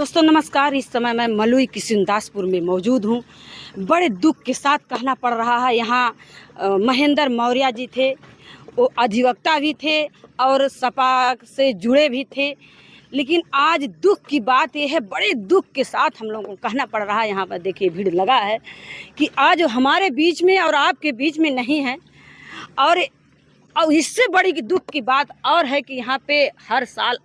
दोस्तों नमस्कार। इस समय मैं मलुई किशनदासपुर में मौजूद हूँ। बड़े दुख के साथ कहना पड़ रहा है, यहाँ महेंद्र मौर्य जी थे, वो अधिवक्ता भी थे और सपा से जुड़े भी थे। लेकिन आज दुख की बात यह है, बड़े दुख के साथ हम लोगों को कहना पड़ रहा है, यहाँ पर देखिए भीड़ लगा है कि आज हमारे बीच में और आपके बीच में नहीं है। और इससे बड़ी दुख की बात और है कि यहाँ पे हर साल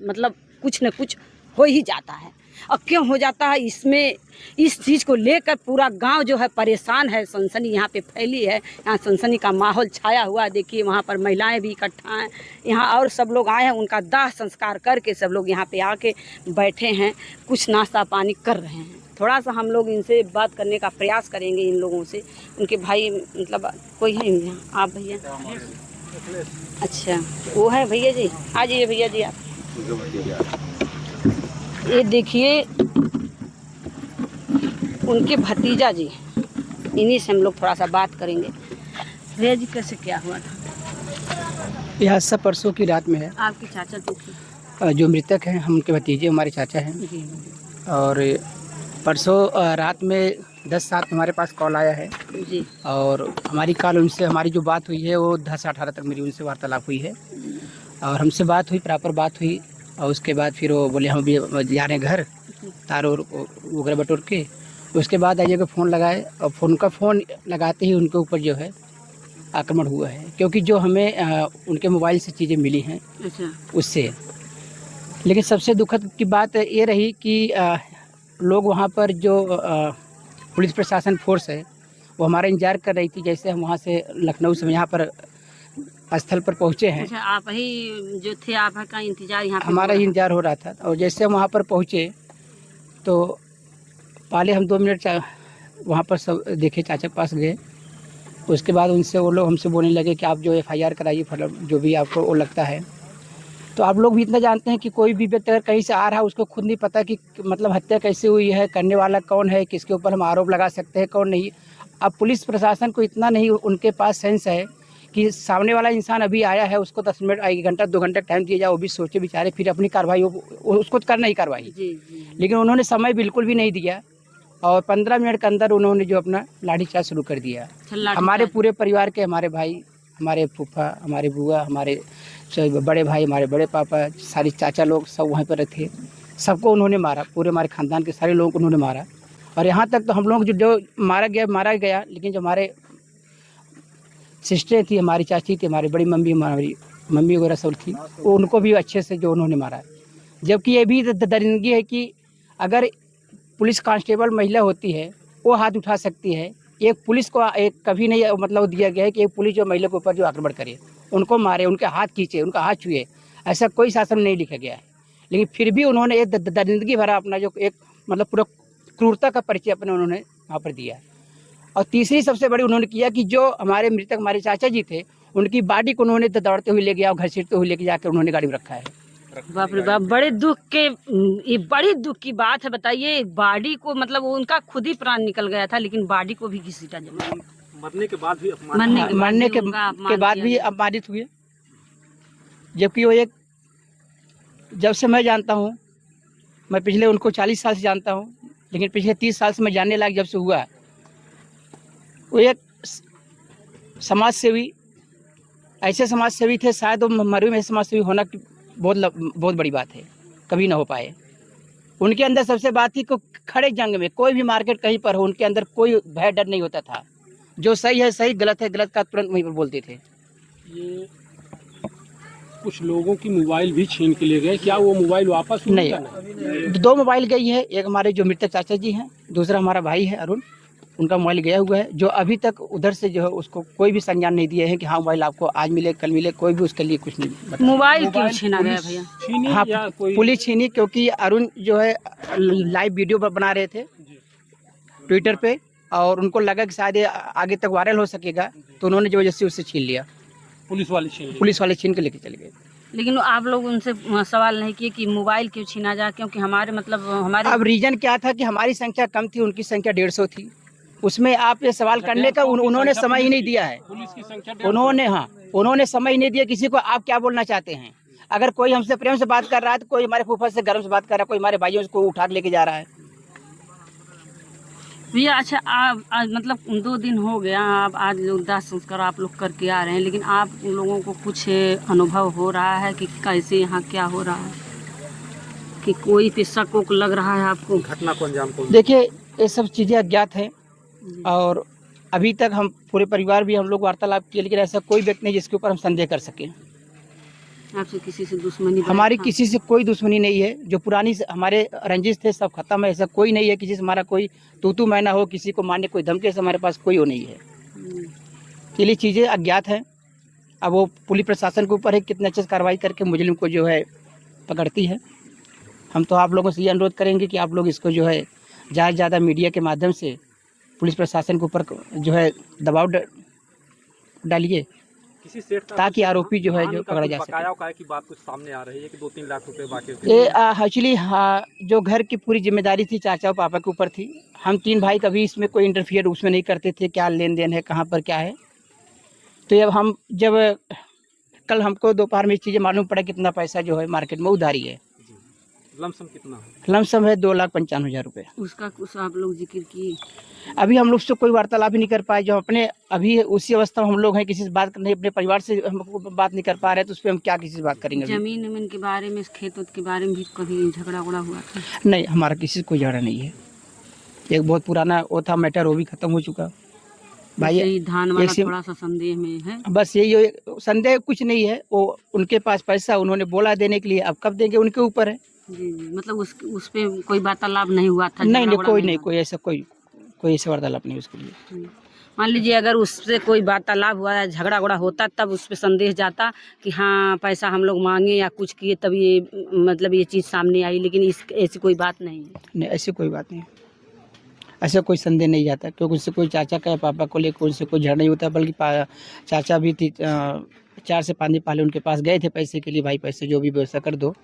मतलब कुछ न कुछ हो ही जाता है। और क्यों हो जाता है, इसमें इस चीज़ को लेकर पूरा गांव जो है परेशान है। सनसनी यहाँ पे फैली है, यहाँ सनसनी का माहौल छाया हुआ है। देखिए वहाँ पर महिलाएं भी इकट्ठा हैं, यहाँ और सब लोग आए हैं, उनका दाह संस्कार करके सब लोग यहाँ पे आके बैठे हैं, कुछ नाश्ता पानी कर रहे हैं। थोड़ा सा हम लोग इनसे बात करने का प्रयास करेंगे, इन लोगों से। उनके भाई मतलब कोई है यहाँ? आप भैया? अच्छा, वो है भैया जी। आ जाइए भैया जी आप। ये देखिए उनके भतीजा जी, इन्हीं से हम लोग थोड़ा सा बात करेंगे। भैया जी कैसे क्या हुआ था? यह सब परसों की रात में है। आपके चाचा जी थे? जो मृतक हैं हम उनके भतीजे हमारे चाचा हैं। जी। और परसों रात में 10-7 हमारे पास कॉल आया है जी। और हमारी कॉल उनसे, हमारी जो बात हुई है वो 10-18 तक मेरी उनसे वार्तालाप हुई है और हमसे बात हुई, प्रॉपर बात हुई। और उसके बाद फिर वो बोले हम भी जा रहे हैं घर, तार और वगैरह बटोर के। उसके बाद आइए को फ़ोन लगाए और फ़ोन लगाते ही उनके ऊपर जो है आक्रमण हुआ है, क्योंकि जो हमें उनके मोबाइल से चीज़ें मिली हैं उससे। लेकिन सबसे दुखद की बात ये रही कि लोग वहाँ पर जो पुलिस प्रशासन फोर्स है वो हमारा इंतजार कर रही थी। जैसे हम वहाँ से लखनऊ से यहाँ पर स्थल पर पहुँचे हैं। अच्छा, आप ही जो थे, आपका इंतजार यहाँ पे हमारा ही इंतजार हो रहा था। और जैसे हम वहाँ पर पहुँचे तो पहले हम 2 मिनट वहाँ पर सब देखे, चाचा के पास गए। उसके बाद उनसे वो लोग हमसे बोलने लगे कि आप जो FIR कराइए, जो भी आपको वो लगता है। तो आप लोग भी इतना जानते हैं कि कोई भी व्यक्ति अगर कहीं से आ रहा है, उसको खुद नहीं पता कि मतलब हत्या कैसे हुई है, करने वाला कौन है, किसके ऊपर हम आरोप लगा सकते हैं, कौन नहीं। अब पुलिस प्रशासन को इतना नहीं उनके पास सेंस है कि सामने वाला इंसान अभी आया है, उसको 10 मिनट, 1 घंटा 2 घंटा टाइम दिया जाए, वो भी सोचे बेचारे, फिर अपनी कार्रवाई उसको करना ही कार्रवाई। लेकिन उन्होंने समय बिल्कुल भी नहीं दिया और 15 मिनट के अंदर उन्होंने जो अपना लाठीचार्ज शुरू कर दिया। हमारे पूरे परिवार के, हमारे भाई, हमारे फूफा, हमारे बुआ, हमारे बड़े भाई, हमारे बड़े पापा, सारे चाचा लोग सब वहाँ पर थे। सबको उन्होंने मारा, पूरे हमारे ख़ानदान के सारे लोगों को उन्होंने मारा। और यहाँ तक तो हम लोग जो मारा गया, लेकिन जो हमारे सिस्टर थी, हमारी चाची थी, हमारी बड़ी मम्मी, हमारी मम्मी वगैरह सब थी, वो उनको भी अच्छे से जो उन्होंने मारा। जबकि ये भी दरिंदगी है कि अगर पुलिस कांस्टेबल महिला होती है वो हाथ उठा सकती है। एक पुलिस को एक कभी नहीं मतलब दिया गया है कि एक पुलिस जो महिला के ऊपर जो आक्रमण करे, उनको मारे, उनके हाथ खींचे, उनका हाथ छुए, ऐसा कोई शासन नहीं लिखा गया है। लेकिन फिर भी उन्होंने एक दरिंदगी भरा अपना जो एक मतलब पूरा क्रूरता का परिचय अपने उन्होंने वहाँ पर दिया। और तीसरी सबसे बड़ी उन्होंने किया कि जो हमारे मृतक हमारे चाचा जी थे, उनकी बॉडी को उन्होंने दौड़ते हुए ले गया और घसीटते हुए लेके जाकर उन्होंने गाड़ी में रखा है। बाप रे बाप, बड़े दुख के, ये बड़ी दुख की बात है। बताइए, बॉडी को मतलब उनका खुद ही प्राण निकल गया था, लेकिन बॉडी को भी घसीटा जाए, मरने के बाद भी अपमानित हुए। जबकि वो एक, जब से मैं जानता हूँ, मैं पिछले उनको 40 साल से जानता हूँ, लेकिन पिछले 30 साल से मैं जानने लायक जब से हुआ, वो एक समाज सेवी, ऐसे समाज सेवी थे, शायद वो मरवी में समाज सेवी होना बहुत बड़ी बात है, कभी ना हो पाए। उनके अंदर सबसे बात थी कि खड़े जंग में कोई भी मार्केट कहीं पर हो, उनके अंदर कोई भय डर नहीं होता था। जो सही है सही, गलत है गलत का तुरंत वहीं पर बोलते थे। ये कुछ लोगों की मोबाइल भी छीन के ले गए, क्या वो मोबाइल वापस नहीं? 2 मोबाइल गई है। एक हमारे जो मृतक चाचा जी हैं, दूसरा हमारा भाई है अरुण, उनका मोबाइल गया हुआ है। जो अभी तक उधर से जो है उसको कोई भी संज्ञान नहीं दिए हैं कि हाँ मोबाइल आपको आज मिले, कल मिले, कोई भी उसके लिए कुछ नहीं। मोबाइल क्यों छीना गया भैया? हाँ, पुलिस छीनी, क्योंकि अरुण जो है लाइव वीडियो बना रहे थे ट्विटर पे और उनको लगा कि शायद आगे तक वायरल हो सकेगा, तो उन्होंने जो वजह से उससे छीन लिया। पुलिस वाले छीन के लेके चले गए। लेकिन आप लोग उनसे सवाल नहीं किए कि मोबाइल क्यों छीना जा? क्योंकि हमारे मतलब हमारे, अब रीजन क्या था कि हमारी संख्या कम थी, उनकी संख्या 150 थी। उसमें आप ये सवाल करने का उन्होंने समय ही नहीं दिया है। पुलिस की संख्या उन्होंने समय ही नहीं दिया किसी को। आप क्या बोलना चाहते हैं? अगर कोई हमसे प्रेम से बात कर रहा है तो कोई हमारे फूफा से गर्म से बात कर रहा है, कोई हमारे भाइयों को उठा के लेके जा रहा है। भैया अच्छा, आप आज मतलब 2 दिन हो गया, आप आज लोग दाह संस्कार आप लोग करके आ रहे हैं, लेकिन आप लोगों को कुछ अनुभव हो रहा है कि कैसे यहाँ क्या हो रहा है, कि कोई पे शक वक लग रहा है आपको? घटना को अंजाम कौन? देखिए, ये सब चीज़ें अज्ञात हैं और अभी तक हम पूरे परिवार भी हम लोग वार्तालाप किए, लेकिन ऐसा कोई व्यक्ति नहीं जिसके ऊपर हम संदेह कर सकें। आपसे किसी से दुश्मनी हमारी था? किसी से कोई दुश्मनी नहीं है। जो पुरानी हमारे रंजिश थे सब खत्म है। ऐसा कोई नहीं है किसी से हमारा कोई तू मैना हो, किसी को मारने कोई धमकी से हमारे पास कोई वो नहीं है। के लिए चीज़ें अज्ञात हैं। अब वो पुलिस प्रशासन के ऊपर है कितने अच्छे से कार्रवाई करके मुजरिम को जो है पकड़ती है। हम तो आप लोगों से ये अनुरोध करेंगे कि आप लोग इसको जो है ज़्यादा से ज़्यादा मीडिया के माध्यम से पुलिस प्रशासन के ऊपर जो है दबाव डालिए, किसी सेठ का ताकि आरोपी जो है धान जो का पकड़ा कुछ जा बकाया सके। वकाया की बात कुछ सामने आ रही है कि 2-3 लाख रुपए बाकी ये एक्चुअली जो घर की पूरी जिम्मेदारी थी चाचा और पापा के ऊपर थी। हम 3 भाई कभी इसमें कोई इंटरफियर उसमें नहीं करते थे, क्या लेन देन है, कहाँ पर क्या है। तो जब कल हमको दोपहर में चीज़ें मालूम पड़ा कितना पैसा जो है मार्केट में उधारी है। लमसम कितना है? लमसम है 2,95,000 रुपये। उसका कुछ आप लोग जिक्र किए? अभी हम लोग से कोई वार्तालाप ही नहीं कर पाए। जो अपने अभी उसी अवस्था में हम लोग हैं, किसी से बात नहीं, अपने परिवार से हम बात नहीं कर पा रहे, तो उस पर हम क्या किसी से बात करेंगे? जमीन उमीन के बारे में, खेत के बारे में भी कभी झगड़ा उगड़ा हुआ था? नहीं, हमारा किसी से कोई झगड़ा नहीं है। एक बहुत पुराना वो था मैटर, वो भी खत्म हो चुका भाई। यही धान वाला एक थोड़ा सा संदेह में है। बस यही संदेह, कुछ नहीं है। वो उनके पास पैसा उन्होंने बोला देने के लिए, अब कब देंगे उनके ऊपर है। जी जी, मतलब उस पे कोई वार्तालाप नहीं हुआ था? नहीं, झगड़ा कोई उगड़ा नहीं, हुआ? कोई ऐसा कोई ऐसा वार्तालाप नहीं उसके लिए। मान लीजिए अगर उससे कोई वार्तालाप हुआ या झगड़ा उगड़ा होता तब उस पे संदेह जाता कि हाँ पैसा हम लोग मांगे या कुछ किए, तब ये मतलब ये चीज़ सामने आई, लेकिन ऐसी कोई बात नहीं है। नहीं, ऐसी कोई बात नहीं, ऐसा कोई संदेह नहीं जाता, क्योंकि उससे कोई चाचा का या पापा को लेकर उनसे कोई झगड़ा नहीं होता। बल्कि चाचा भी थी 4 से 5 दिन पहले उनके पास गए थे पैसे के लिए, भाई पैसे जो भी व्यवस्था कर दो।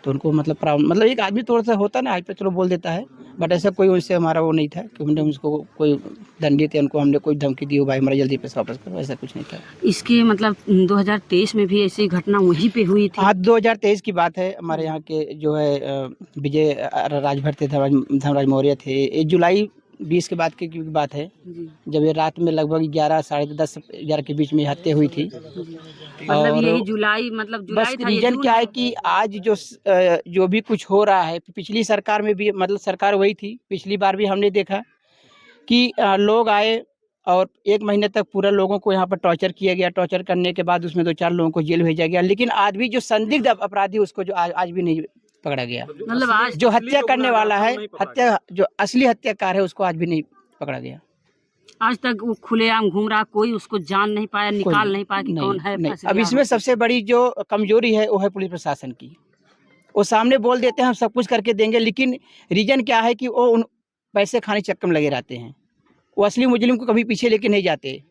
तो उनको मतलब एक आदमी थोड़ा सा होता ना, हाई पे चलो बोल देता है, बट ऐसा कोई उनसे हमारा वो नहीं था कि हमने उसको कोई दंडित या उनको हमने कोई धमकी दी हो भाई हमारा जल्दी पैसा वापस करो, ऐसा कुछ नहीं था। इसके मतलब 2023 में भी ऐसी घटना वहीं पे हुई थी? हाँ, 2023 की बात है। हमारे यहाँ के जो है विजय राजभर थे, धर्मराज मौर्य थे। ये जुलाई 20 के बाद की बात है, जब ये रात में लगभग 11, साढ़े 10, 11 के बीच में हत्या हुई थी। मतलब यही जुलाई, मतलब जुलाई बस था? ये रीजन जून क्या है है? कि आज जो भी कुछ हो रहा है, पिछली सरकार में भी मतलब सरकार वही थी, पिछली बार भी हमने देखा कि लोग आए और 1 महीने तक पूरा लोगों को यहाँ पर टॉर्चर किया गया। टॉर्चर करने के बाद उसमें 2-4 लोगों को जेल भेजा गया, लेकिन आज भी जो संदिग्ध अपराधी उसको जो आज भी नहीं पकड़ा गया। मतलब आज जो हत्या करने वाला है, जो असली हत्याकार है, उसको आज भी नहीं पकड़ा गया। आज तक वो खुलेआम घूम रहा, कोई उसको जान नहीं पाया, निकाल नहीं पाया कि कौन है? नहीं। फंस अब गया इसमें हो। सबसे बड़ी जो कमजोरी है वो है पुलिस प्रशासन की। वो सामने बोल देते हैं हम सब कुछ करके देंगे, लेकिन रीजन क्या है कि वो उन पैसे खाने चक्कर में लगे रहते हैं। वो असली मुजरिम को कभी पीछे लेके नहीं जाते।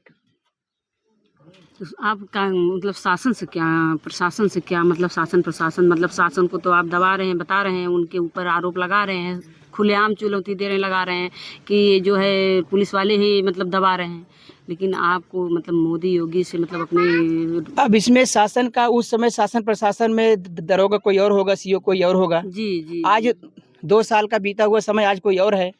तो आपका मतलब शासन से क्या, प्रशासन से क्या मतलब? प्रशासन मतलब शासन को तो आप दबा रहे हैं, बता रहे हैं, उनके ऊपर आरोप लगा रहे हैं, खुलेआम चुनौती दे रहे, लगा रहे हैं कि जो है पुलिस वाले ही मतलब दबा रहे हैं, लेकिन आपको मतलब मोदी योगी से मतलब अपने। अब इसमें शासन का, उस समय शासन प्रशासन में दरोगा कोई और होगा, सीओ कोई और होगा। जी जी। आज 2 साल का बीता हुआ समय, आज कोई और है।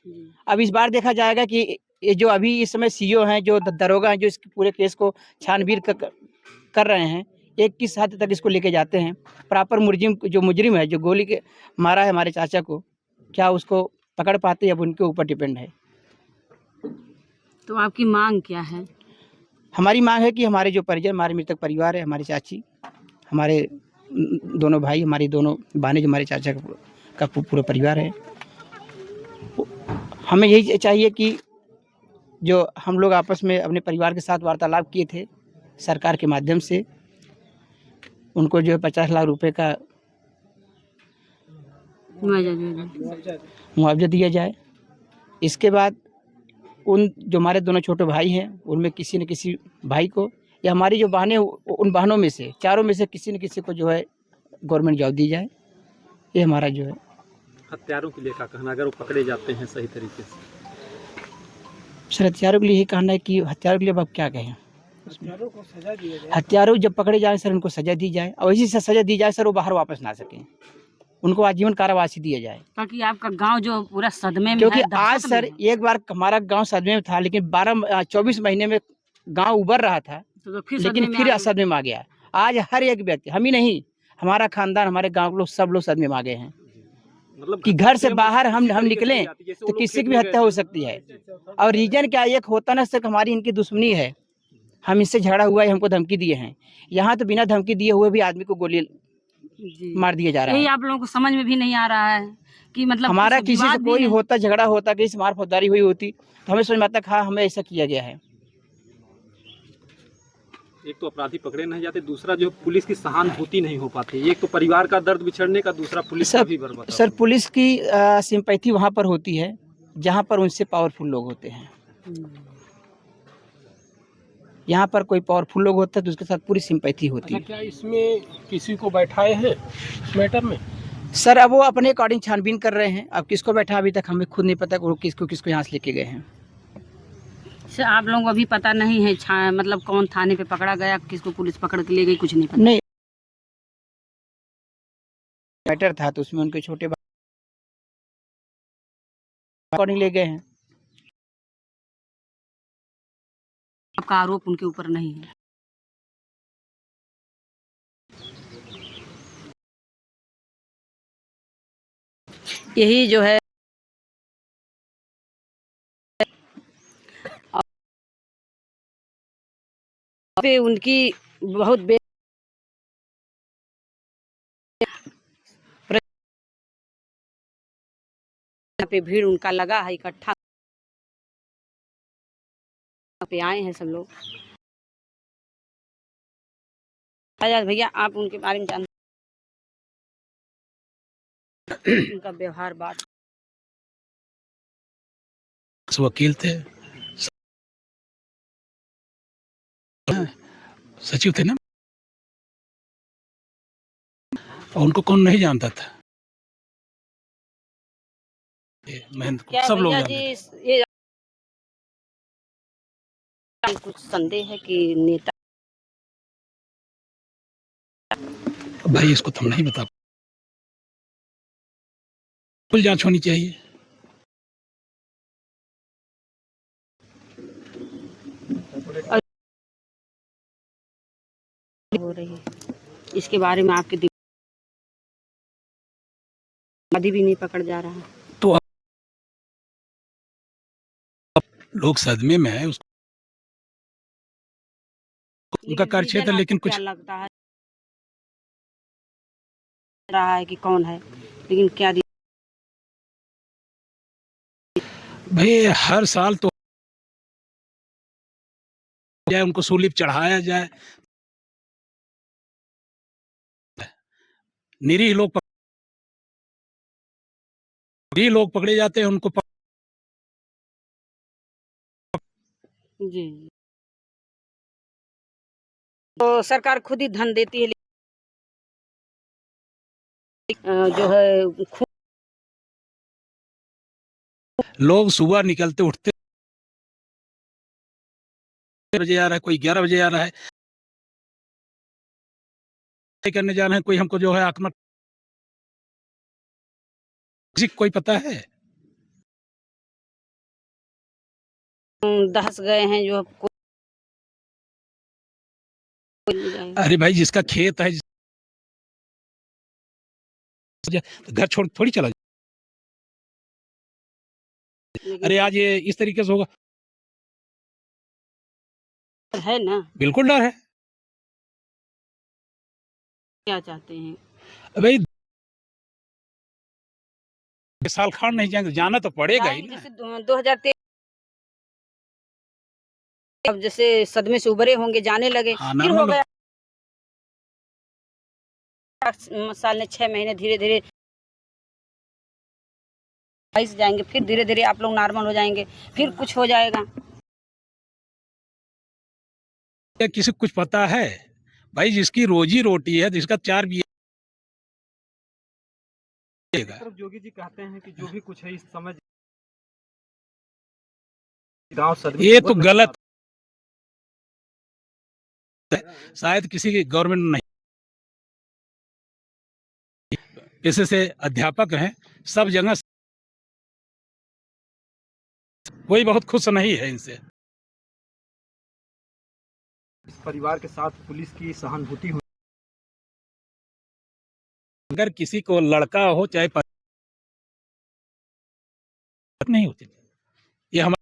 अब इस बार देखा जाएगा कि ये जो अभी इस समय सीओ हैं, जो दरोगा हैं, जो इस पूरे केस को छानबीन कर रहे हैं, एक किस हद तक इसको लेके जाते हैं। प्रॉपर मुजरिम है, जो गोली के मारा है हमारे चाचा को, क्या उसको पकड़ पाते हैं, अब उनके ऊपर डिपेंड है। तो आपकी मांग क्या है? हमारी मांग है कि हमारे जो परिजन, हमारे मृतक परिवार है, हमारी चाची, हमारे दोनों भाई, हमारी दोनों बहनें, जो हमारे चाचा का पूरा परिवार है, हमें यही चाहिए कि जो हम लोग आपस में अपने परिवार के साथ वार्तालाप किए थे सरकार के माध्यम से, उनको जो है 50 लाख रुपए का मुआवजा दिया जाए। इसके बाद उन जो हमारे दोनों छोटे भाई हैं, उनमें किसी न किसी भाई को, या हमारी जो बहनें, उन बहनों में से, चारों में से किसी न किसी को जो है गवर्नमेंट जॉब दी जाए। ये हमारा जो है। हत्यारों के लिए क्या कहना, अगर वो पकड़े जाते हैं सही तरीके से? सर, हत्यारों के लिए यही कहना है कि हत्यारों के लिए अब क्या कहें, हत्यारों को सजा दिया जाए। हत्यारों जब पकड़े जाए सर उनको सजा दी जाए और इसी से सजा दी जाए सर वो बाहर वापस ना सकें, उनको आजीवन कारावास दिया जाए। ताकि आपका गांव जो पूरा सदमे में क्योंकि है, आज दहशत में सर है। एक बार हमारा गांव सदमे में था, लेकिन 24 महीने में गांव उबर रहा था, तो फिर लेकिन सदमे में फिर आ गए। सदमे में आ गया। आज हर एक व्यक्ति, हम ही नहीं, हमारा खानदान, हमारे गांव के लोग, सब लोग सदमे में आ गए हैं मतलब कि घर से बाहर हम निकलें तो किसी की भी हत्या हो सकती है। और रीजन क्या, एक होता ना सर, हमारी इनकी दुश्मनी है, हम इससे झगड़ा हुआ है, हमको धमकी दिए हैं। यहाँ तो बिना धमकी दिए हुए भी आदमी को गोली जी। मार दिया जा रहा यही है। आप लोगों को समझ में भी नहीं आ रहा है कि मतलब हमारा कुछ किसी से विवाद भी कोई नहीं। होता, झगड़ा होता, किसी से मार फौजदारी हुई होती तो हमें समझ में आता कि हाँ हमें ऐसा किया गया है। एक तो अपराधी पकड़े नहीं जाते, दूसरा जो पुलिस की सहानुभूति नहीं हो पाती। एक तो परिवार का दर्द बिछड़ने का, दूसरा पुलिस का भी बर्बाद। सर पुलिस की सिंपैथी वहाँ पर होती है जहाँ पर उनसे पावरफुल लोग होते हैं। यहाँ पर कोई पावरफुल लोग होता है तो उसके साथ पूरी सिंपैथी होती है। क्या इसमें किसी को बैठाए हैं इस मैटर में? सर अब वो अपने अकॉर्डिंग छानबीन कर रहे हैं, अब किसको बैठा अभी तक हमें खुद नहीं पता कि वो किसको यहाँ से लेके गए हैं। सर आप लोगों को अभी पता नहीं है मतलब कौन थाने पे पकड़ा गया, किसको पुलिस पकड़ के ले गई, कुछ नहीं पता। नहीं, मैटर था तो उसमें उनके छोटे भाई अकॉर्डिंग ले गए हैं। आपका आरोप उनके ऊपर नहीं है। यही जो है पे उनकी बहुत पे भीड़ उनका लगा है, इकट्ठा पे आए हैं सब लोग। आजाद भैया आप उनके बारे में जानते, उनका व्यवहार बात। वकील थे, सचिव थे ना, और उनको कौन नहीं जानता था, महेंद्र को सब लोग जानते थे। ये कुछ संदेह है कि नेता भाई इसको तो हम नहीं बता, कुल जांच होनी चाहिए। हो रही है, इसके बारे में आपके दिमाग भी नहीं पकड़ जा रहा है। तो अब लोग सदमे में है, उसको उनका कार्य क्षेत्र, लेकिन कुछ लगता है रहा है कि कौन है, लेकिन क्या भाई हर साल तो जाए उनको सूली पे चढ़ाया जाए, निरीह लोग पकड़े जाते हैं, उनको जी। तो सरकार खुद ही धन देती है, जो है लोग सुबह निकलते उठते बजे आ रहा है, कोई 11 बजे आ रहा है, करने जा रहे हैं, कोई हमको जो है आक्रामक, किसी को कोई पता है? दहस गए हैं जो अरे भाई जिसका खेत है, तो घर छोड़ थोड़ी चला जाए। अरे आज ये इस तरीके से होगा, है ना, बिल्कुल डर है। क्या चाहते हैं भाई साल खान नहीं जाएंगे, जाना तो पड़ेगा ही ना। जैसे 2023 अब जैसे सदमे से उबरे होंगे, जाने लगे, फिर हो गया साल ने 6 महीने, धीरे धीरे जाएंगे, फिर धीरे धीरे आप लोग नॉर्मल हो जाएंगे, फिर कुछ हो जाएगा। किसी को कुछ पता है? भाई जिसकी रोजी रोटी है, जिसका 4 बीघे, जोगी जी कहते हैं कि जो भी कुछ है इस समय गांव सदमे, ये तो गलत शायद किसी की गवर्नमेंट नहीं, पेशे से अध्यापक हैं, सब जगह कोई बहुत खुश नहीं है इनसे। इस परिवार के साथ पुलिस की सहानुभूति हो। अगर किसी को लड़का हो चाहे नहीं होती, ये हमारा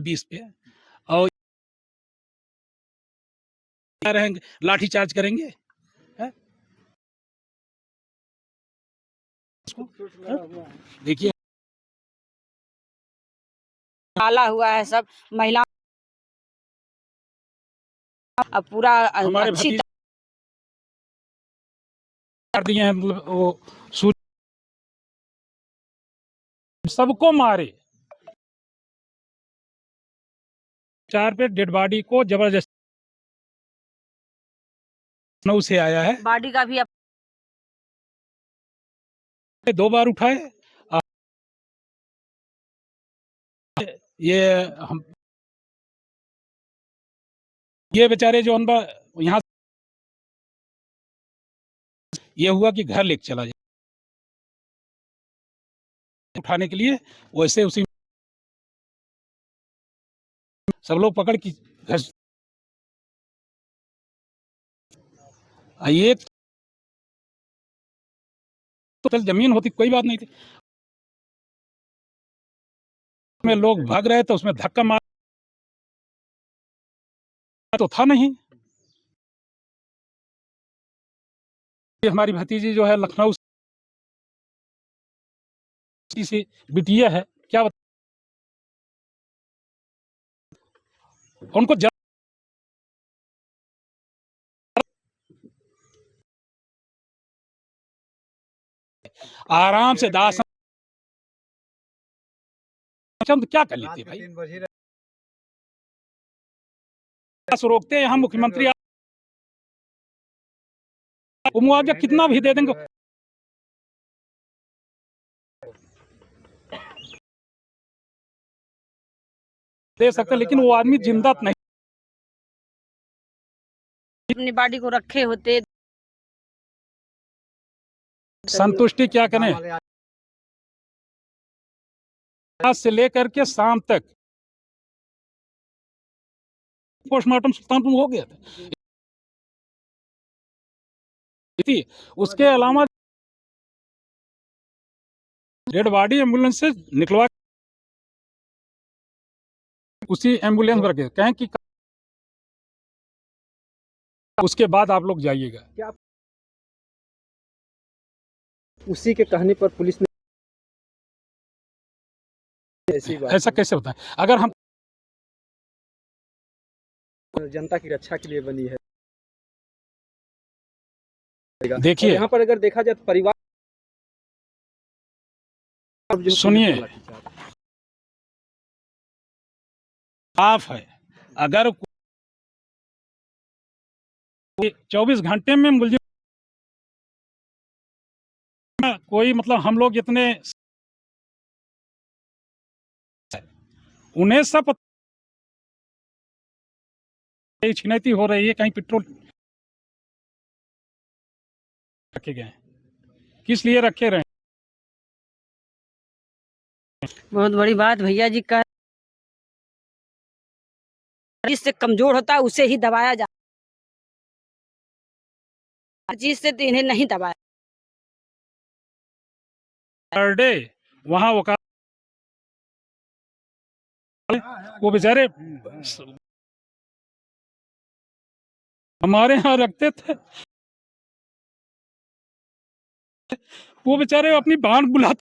20 पे है और क्या रहेंगे, लाठी चार्ज करेंगे है? देखिए काला हुआ है सब महिला, अब पूरा हमारे अच्छी भतीजे कर दिए हैं, मतलब वो सबको मारे, 4 पे डेड बॉडी को जबरदस्त लखनऊ से आया है, बॉडी का भी 2 बार उठाए। ये हम ये बेचारे जो अनबा यहाँ ये हुआ कि घर लेके चला जाए उठाने के लिए, वैसे उसी सब लोग पकड़ के घर ये तो जमीन होती कोई बात नहीं थी, में लोग भाग रहे तो उसमें धक्का मार तो था नहीं। हमारी भतीजी जो है लखनऊ से बिटिया है, क्या बता उनको आराम से दास चंद क्या कर लेते भाई, रोकते हैं यहाँ मुख्यमंत्री वो मुआवजा कितना भी दे देंगे, दे सकते, लेकिन वो आदमी जिंदा नहीं, अपनी बॉडी को रखे होते। संतुष्टि क्या करें, आज से लेकर के शाम तक पोस्टमार्टम सुल्तानपुर हो गया था, उसके अलावा डेड बॉडी एम्बुलेंस से निकलवा उसी एम्बुलेंस पर कहें कि उसके बाद आप लोग जाइएगा। क्या उसी के कहने पर पुलिस ने ऐसी बात ऐसा कैसे होता है, अगर हम जनता की रक्षा के लिए बनी है। देखिए यहाँ पर अगर देखा जाए तो परिवार सुनिए, साफ है, अगर 24 घंटे में मुलजिम कोई मतलब हम लोग इतने उन्हें सब छिनैती हो रही है, कहीं पेट्रोल रखे गए, किस लिए रखे रहे, बहुत बड़ी बात भैया जी का, जिससे कमजोर होता है उसे ही दबाया जाता है, चीज से तो इन्हें नहीं दबाया। पर डे वहाँ वो बेचारे हमारे यहाँ रखते थे, वो बेचारे अपनी बहन बुलाते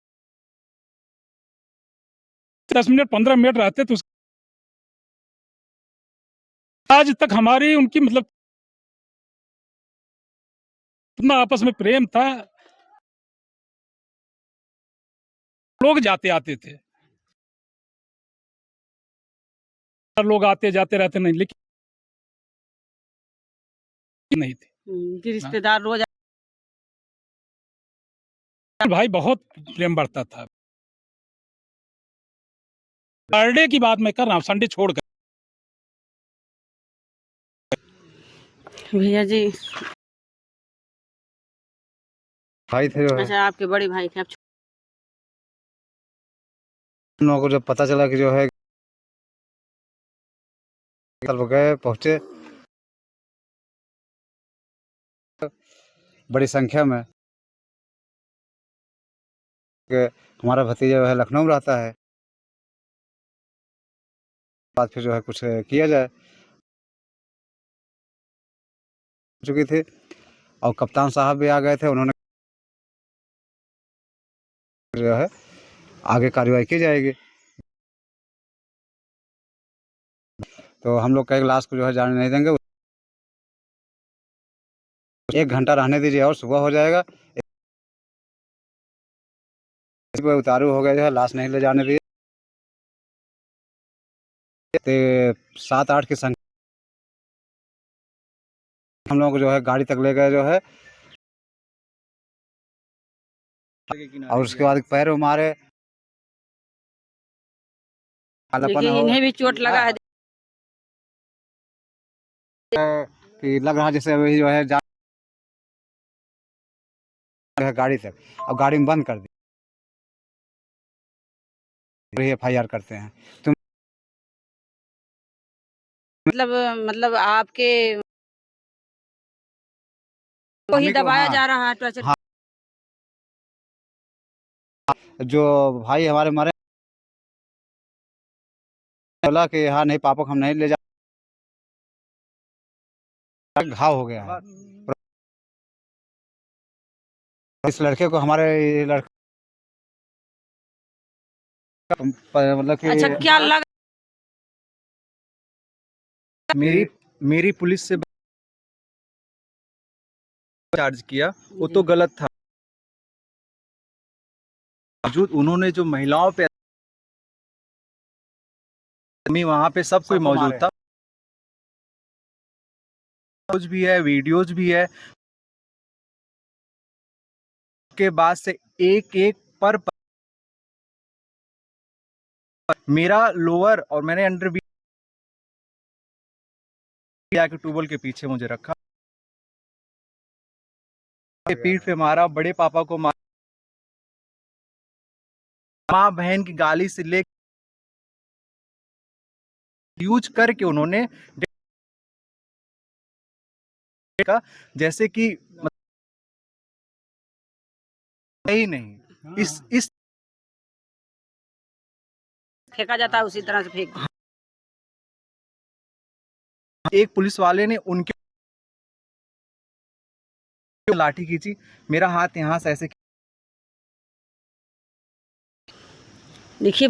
10 मिनट 15 मिनट रहते तो आज तक हमारी उनकी मतलब इतना आपस में प्रेम था, लोग जाते आते थे, लोग आते जाते रहते नहीं, लेकिन नहीं थे कि रिश्तेदार रोज भाई बहुत प्रेम बढ़ता था। सैटरडे की बात मैं कर रहा हूँ, संडे छोड़कर भैया जी, भाई थे जो है, अच्छा आपके बड़े भाई थे, आप हम लोगों को जब पता चला कि जो है कल गए पहुंचे बड़ी संख्या में कि हमारा भतीजा जो है लखनऊ में रहता है, बाद फिर जो है कुछ किया जाए चुकी थी और कप्तान साहब भी आ गए थे। उन्होंने जो है आगे कार्रवाई की जाएगी। तो हम लोग कई लाश को जो है जाने नहीं देंगे, 1 घंटा रहने दीजिए और सुबह हो जाएगा। इस पर उतारू हो गए जो है लाश नहीं ले जाने दिए। 7-8 की संख्या हम लोग जो है गाड़ी तक ले गए जो है, और उसके बाद पैर मारे देखिए इन्हें भी चोट लगा है। कि लग रहा जैसे अभी जो है जा है गाड़ी तक, अब गाड़ी में बंद कर दी, FIR करते हैं। तुम मतलब आपके को ही दबाया जा रहा है टॉर्चर। हाँ, जो भाई हमारे मरे बोला कि हाँ नहीं पापा को हम नहीं ले जा, घाव हो गया है। इस लड़के को हमारे लड़का मतलब कि अच्छा क्या लग मेरी मेरी पुलिस से चार्ज किया वो तो गलत था। बावजूद उन्होंने जो महिलाओं पे वहां पे सब कोई मौजूद था, कुछ भी है, वीडियोज भी है। के बाद से एक एक पर मेरा लोअर और मैंने अंडर के ट्यूबवेल के पीछे मुझे रखा, पीठ पे मारा, बड़े पापा को मारा, माँ बहन की गाली से ले यूज करके उन्होंने का जैसे कि ही नहीं इस फेंका जाता है उसी तरह से फेंक। एक पुलिस वाले ने उनके लाठी खींची, मेरा हाथ यहाँ से ऐसे देखिए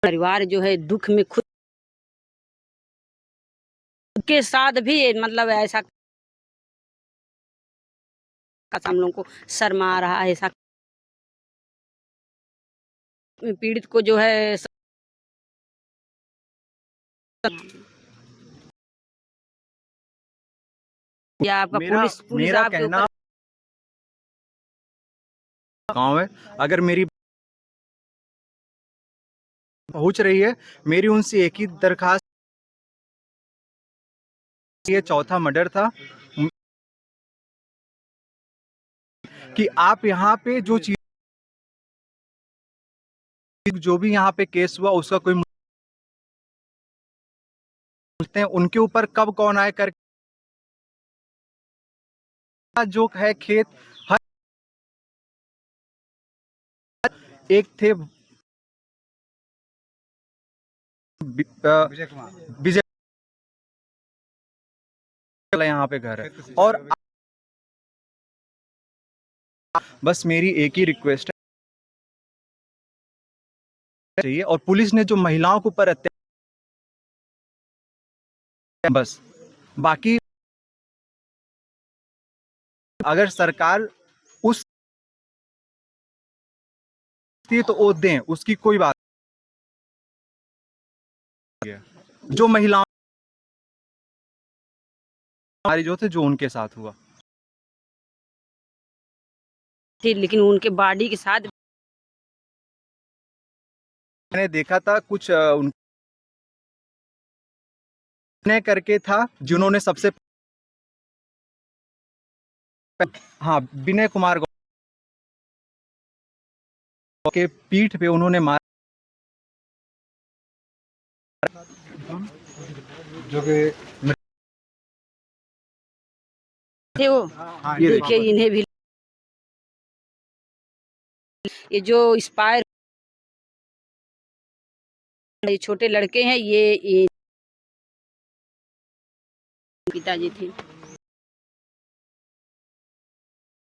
परिवार जो है दुख में खुद के साथ भी मतलब ऐसा हम लोगों को शर्मा रहा है, ऐसा पीड़ित को जो है या आपका पुलिस मेरा आपके कहना ऊपर गाँव है, अगर मेरी पहुंच रही है, मेरी उनसे एक ही दरखास्त, ये चौथा मर्डर था कि आप यहाँ पे जो भी यहाँ पे केस हुआ उसका कोई हैं उनके ऊपर कब कौन आए कर जो है खेत हर एक थे विजय यहाँ पे घर है। और बस मेरी एक ही रिक्वेस्ट है चाहिए, और पुलिस ने जो महिलाओं के ऊपर अत्याचार, बस बाकी अगर सरकार उस तो वो दें, उसकी कोई बात नहीं है। जो महिलाओं हमारी जो थे जो उनके साथ हुआ थी, लेकिन उनके बॉडी के साथ मैंने देखा था कुछ विनय करके था, जिन्होंने सबसे हाँ विनय कुमार गौड़ के पीठ पे उन्होंने मार जो कि थे वो। ये देखिए इन्हें भी ये जो एक्सपायर ये छोटे लड़के हैं ये पिताजी थे।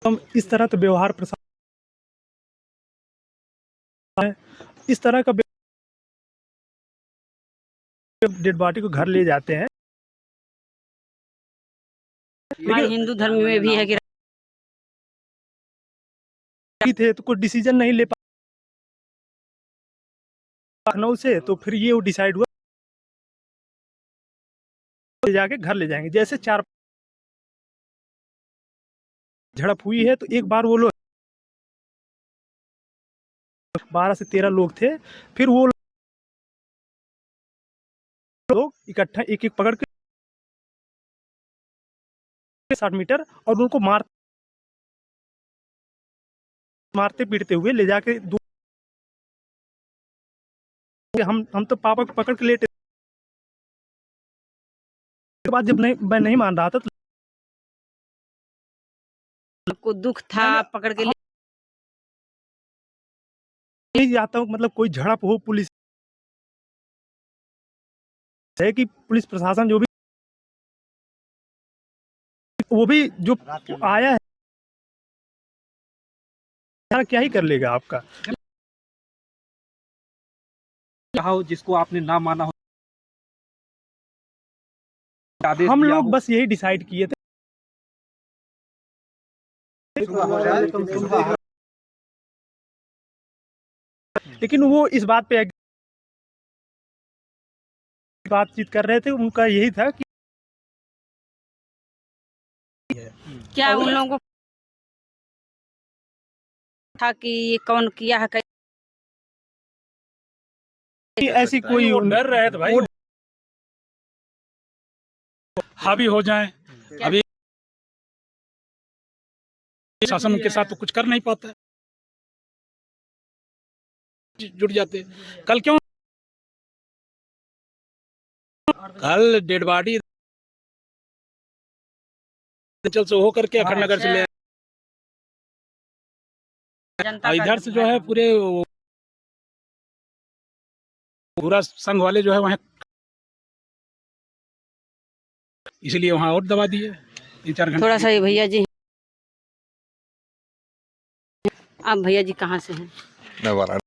हम इस तरह का व्यवहार प्रसाद इस तरह का डेड बॉडी को घर ले जाते हैं। हमारे हिंदू धर्म में भी है कि थे तो कोई डिसीजन नहीं ले पा लखनऊ से, तो फिर ये डिसाइड हुआ ले जाके घर ले जाएंगे। जैसे 4 झड़प हुई है तो एक बार वो लोग 12 से 13 लोग थे, फिर वो लोग इकट्ठा एक एक पकड़ के 60 मीटर और उनको मारते पीटते हुए ले जाके हम तो पापा को पकड़ के लेटे के बाद जब मैं नहीं मान रहा था तो आपको दुख था पकड़ के नहीं जाता हूँ, मतलब कोई झड़प हो पुलिस है कि पुलिस प्रशासन जो भी वो भी जो आया है क्या ही कर लेगा आपका। हो जिसको आपने ना माना हो, आदेश हम दिया लोग हो? बस यही डिसाइड किए थे लेकिन वो इस बात पे बातचीत कर रहे थे, उनका यही था कि क्या उन लोगों को था कि ये कौन किया है ऐसी कोई डर रहे थे भाई हावी हो जाए। अभी शासन के साथ तो कुछ कर नहीं पाता, जुट जाते। कल क्यों कल डेड बॉडी चल से होकर के अखंडनगर से ले जनता इधर से जो है पूरा संघ वाले जो है वहाँ, इसलिए वहाँ और दबा दिए 3-4 घंटे। थोड़ा सा ये भैया जी, आप भैया जी कहाँ से हैं? मैं वाराणसी।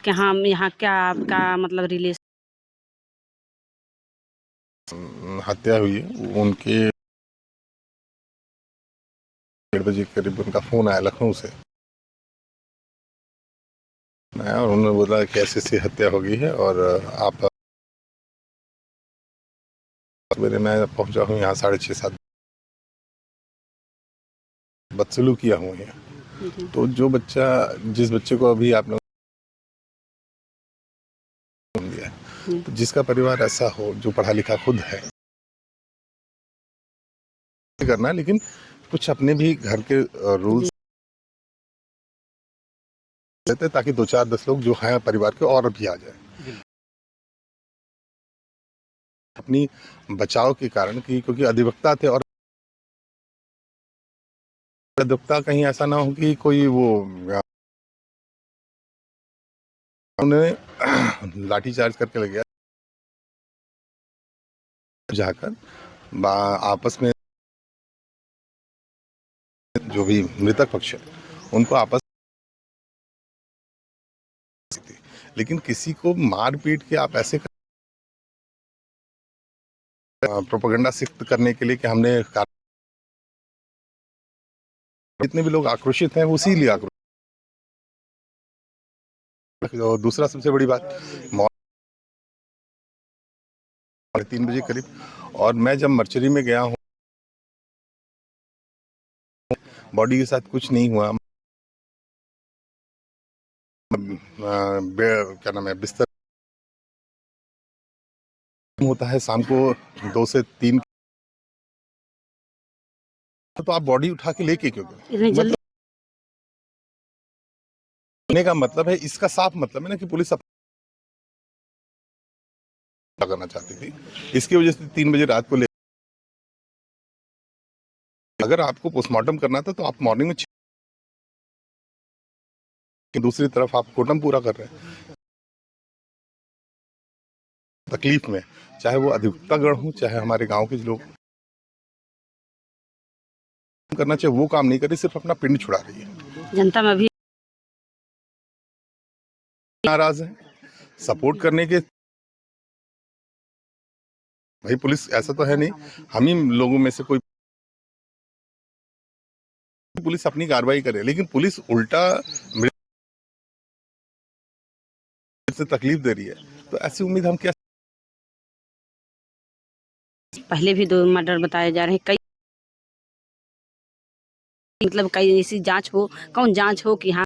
कि हाँ यहाँ क्या आपका मतलब रिलेशन? हत्या हुई है उनके 1:30 बजे करीब उनका फोन आया लखनऊ से, और उन्होंने बोला कि ऐसी हत्या हो गई है और आप सवेरे मैं पहुंचा हूँ यहाँ 6:30-7 बदसलूकियाँ हुई हैं। तो जो बच्चा जिस बच्चे को अभी आपने दिया है, तो जिसका परिवार ऐसा हो जो पढ़ा लिखा खुद है करना, लेकिन कुछ अपने भी घर के रूल्स देते ताकि 2-4-10 लोग जो हैं परिवार के और भी आ जाए अपनी बचाव के कारण की, क्योंकि अधिवक्ता थे और अधिवक्ता कहीं ऐसा ना हो कि कोई वो उन्हें लाठीचार्ज करके लग गया, जाकर आपस में जो भी मृतक पक्ष है उनको आपस, लेकिन किसी को मार पीट के आप ऐसे प्रोपेगेंडा सिद्ध करने के लिए कि हमने, जितने भी लोग आक्रोशित हैं वो इसीलिए आक्रोशित। और दूसरा सबसे बड़ी बात 3 बजे करीब, और मैं जब मर्चरी में गया हूँ बॉडी के साथ कुछ नहीं हुआ, क्या नाम है बिस्तर होता है शाम को 2 से 3, तो आप बॉडी उठा के लेके क्यों गए? इतनी जल्दी कहने का मतलब है, इसका साफ मतलब है ना कि पुलिस करना चाहती थी, इसकी वजह से 3 बजे रात को ले। अगर आपको पोस्टमार्टम करना था तो आप मॉर्निंग में दूसरी तरफ आप कोटम पूरा कर रहे हैं तकलीफ में, चाहे वो अधिवक्तागण हो चाहे हमारे गांव के लोग करना चाहिए वो काम नहीं कर रही, सिर्फ अपना पिंड छुड़ा रही है। जनता में भी नाराज है सपोर्ट करने के। भाई पुलिस ऐसा तो है नहीं हम ही लोगों में से कोई पुलिस अपनी कार्रवाई करे, लेकिन पुलिस उल्टा से तकलीफ दे रही है, तो ऐसी उम्मीद हम क्या। पहले भी 2 मर्डर बताए जा रहे हैं, कई मतलब कई ऐसी जांच हो, कौन जांच हो कि हाँ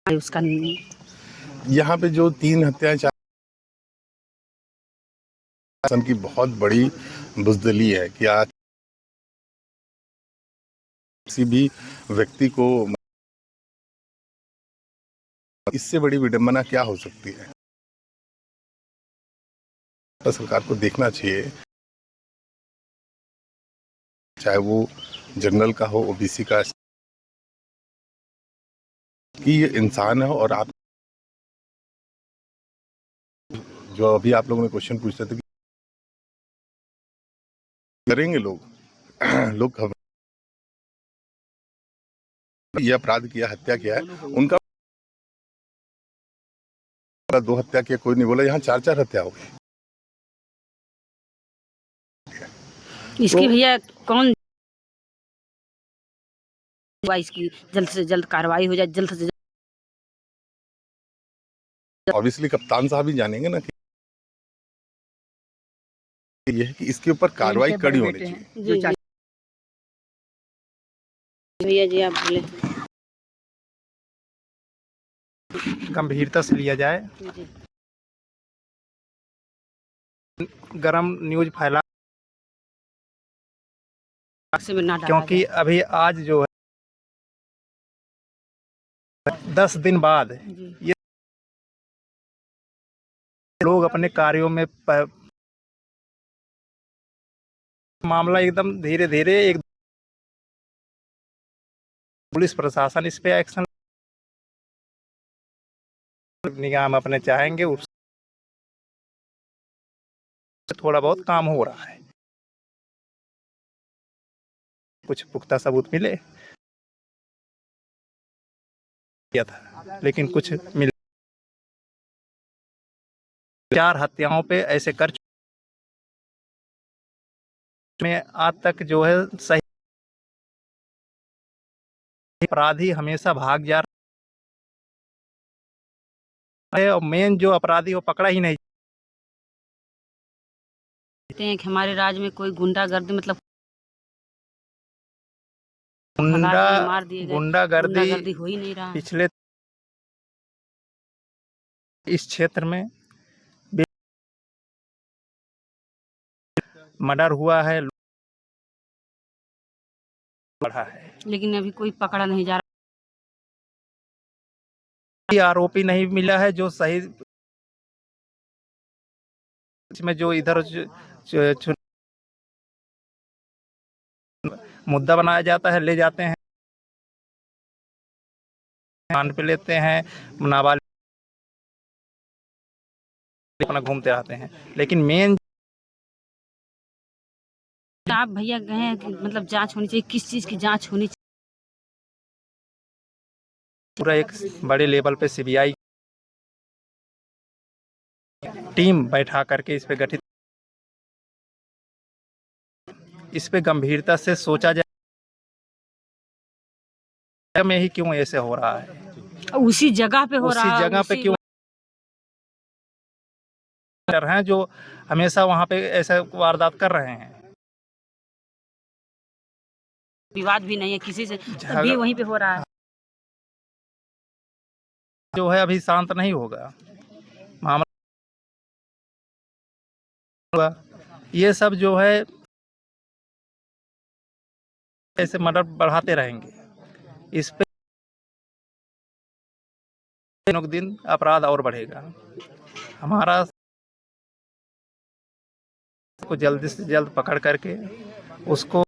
उसका यहाँ पे जो 3 हत्याएं की बहुत बड़ी बुजदिली है कि आज किसी भी व्यक्ति को, इससे बड़ी विडंबना क्या हो सकती है। तो सरकार को देखना चाहिए, चाहे वो जनरल का हो ओबीसी का, कि ये इंसान है। और आप जो अभी आप लोगों ने क्वेश्चन पूछ रहे थे कि करेंगे लोग ये अपराध किया, हत्या किया है, उनका 2 हत्या किया कोई नहीं बोला, यहाँ 4 हत्या हो गई। इसकी भैया कौन इसकी जल्द से जल्द कार्रवाई हो जाए, जल्द से जल्द। ऑब्वियसली कप्तान साहब ही जानेंगे ना कि ये है कि इसके ऊपर कार्रवाई कड़ी होनी चाहिए। भैया जी आप बोले गंभीरता से लिया जाए। गरम न्यूज फैला में ना डाला क्योंकि अभी आज जो है 10 दिन बाद ये लोग अपने कार्यों में मामला एकदम धीरे धीरे एक पुलिस प्रशासन इस पे एक्शन निगाह में अपने चाहेंगे, उस थोड़ा बहुत काम हो रहा है, कुछ पुख्ता सबूत मिले था, लेकिन कुछ मिले। 4 हत्याओं पे ऐसे कर में आज तक जो है सही अपराधी हमेशा भाग जा रहा है और मेन जो अपराधी वो पकड़ा ही नहीं। कहते हैं कि हमारे राज्य में कोई गुंडागर्दी मतलब मार दिए गए, गुंडागर्दी हो ही नहीं रहा। पिछले इस क्षेत्र में मर्डर हुआ है, बढ़ा है, लेकिन अभी कोई पकड़ा नहीं जा रहा। आरोपी नहीं मिला है जो सही में जो इधर मुद्दा बनाया जाता है, ले जाते हैं मान पे लेते हैं, नाबालिग अपना घूमते रहते हैं, लेकिन मेन आप भैया कहें कि मतलब जांच होनी चाहिए, किस चीज की जांच होनी चाहिए? पूरा एक बड़े लेवल पे सीबीआई टीम बैठा करके इस पे गठित, इस पे गंभीरता से सोचा जाए में ही क्यों ऐसे हो रहा है, उसी जगह पे हो रहा है, उसी जगह पे क्यों हैं जो हमेशा वहां पे ऐसा वारदात कर रहे हैं। विवाद भी नहीं है किसी से, भी वहीं पे हो रहा है, जो है अभी शांत नहीं होगा मामला। ये सब जो है ऐसे मर्डर बढ़ाते रहेंगे, इस पे दिनों दिन अपराध और बढ़ेगा। हमारा को जल्दी से जल्द पकड़ करके उसको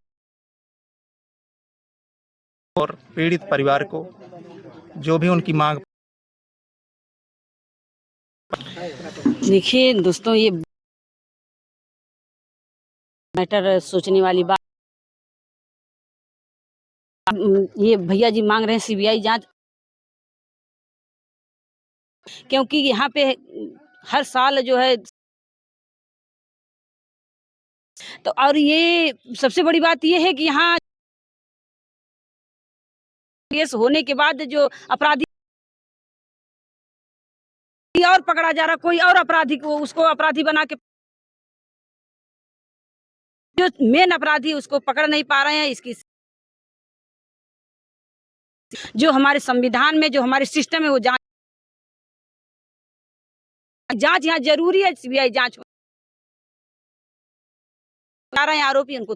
और पीड़ित परिवार को जो भी उनकी मांग। देखिए दोस्तों, ये मैटर सोचने वाली बात। ये भैया जी मांग रहे हैं सीबीआई जांच, क्योंकि यहाँ पे हर साल जो है तो, और ये सबसे बड़ी बात ये है कि यहाँ केस होने के बाद जो अपराधी और पकड़ा जा रहा, कोई और अपराधी को उसको अपराधी बना के, जो मेन अपराधी उसको पकड़ नहीं पा रहे हैं। इसकी जो हमारे संविधान में, जो हमारे सिस्टम है, वो जांच यहाँ जरूरी है। सीबीआई जांच हो रहा है, आरोपी उनको